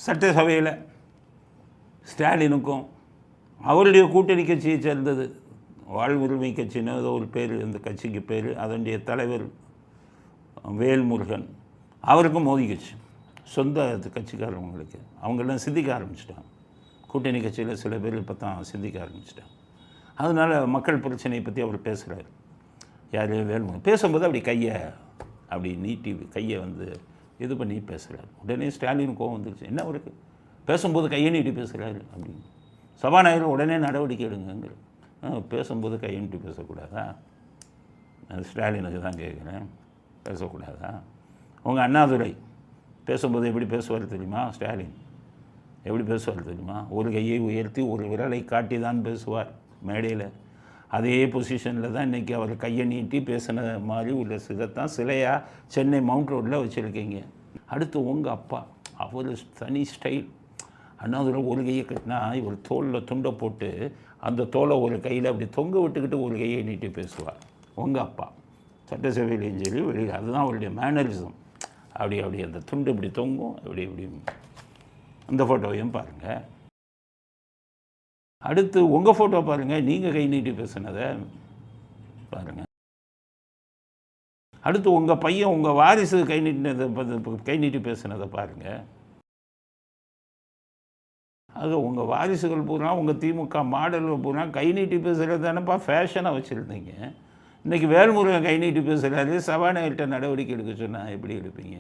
சட்டசபையில் ஸ்டாலினுக்கும் அவருடைய கூட்டணி கட்சியை சேர்ந்தது வாழ்வுரிமை கட்சின்னு ஏதோ ஒரு பேர், அந்த கட்சிக்கு பேர், அதனுடைய தலைவர் வேல்முருகன், அவருக்கும் மோதிக்கிச்சு. சொந்த கட்சிக்காரவங்களுக்கு அவங்கெல்லாம் சிந்திக்க ஆரம்பிச்சிட்டாங்க. கூட்டணி கட்சியில் சில பேர் இப்போ தான் சிந்திக்க ஆரம்பிச்சிட்டாங்க. அதனால் மக்கள் பிரச்சனையை பற்றி அவர் பேசுகிறார். யார்? வேல்முருகன். பேசும்போது அப்படி கையை அப்படி நீட்டி கையை இது பண்ணி பேசுகிறார். உடனே ஸ்டாலின் கோவம் வந்துருச்சு. என்ன அவருக்கு பேசும்போது கையை நீட்டி பேசுகிறாரு அப்படின்னு. சபாநாயகர் உடனே நடவடிக்கை எடுங்க. பேசும்போது கையை நீட்டி பேசக்கூடாதா? ஸ்டாலினுக்கு தான் கேட்குறேன். பேசக்கூடாதா? உங்கள் அண்ணாதுரை பேசும்போது எப்படி பேசுவார் தெரியுமா? ஸ்டாலின் எப்படி பேசுவார் தெரியுமா? ஒரு கையை உயர்த்தி ஒரு விரலை காட்டி தான் பேசுவார் மேடையில். அதே பொசிஷனில் தான் இன்றைக்கி அவர் கையை நீட்டி பேசின மாதிரி உள்ள சிதைத்தான் சிலையாக சென்னை மவுண்ட் ரோட்டில் வச்சுருக்கீங்க. அடுத்து உங்கள் அப்பா, அவர் தனி ஸ்டைல். அண்ணாதுரை ஒரு கையை கட்டினா இவர் தோளில் துண்டை போட்டு அந்த தோலை ஒரு கையில் அப்படி தொங்க விட்டுக்கிட்டு ஒரு கையை நீட்டி பேசுவார். உங்கள் அப்பா சட்டசபையிலையும் சரி வெளியில், அதுதான் அவருடைய மேனரிசம். அப்படி அந்த துண்டு இப்படி தொங்கும், இப்படி அந்த ஃபோட்டோவையும் பாருங்கள். அடுத்து உங்கள் ஃபோட்டோ பாருங்கள், நீங்கள் கை நீட்டி பேசுனதை பாருங்கள். அடுத்து உங்கள் பையன், உங்கள் வாரிசு கை நீட்டி பேசுனதை பாருங்கள். அது உங்கள் வாரிசுகள் பூரா, உங்கள் திமுக மாடல்கள் பூரா கை நீட்டி பேசுகிறது தானேப்பா ஃபேஷனாக வச்சுருந்தீங்க. இன்றைக்கி வேல்முருகன் கை நீட்டி பேசுகிறாரு. சபாநாயகர்கிட்ட நடவடிக்கை எடுக்க சொன்னால் எப்படி எடுப்பீங்க?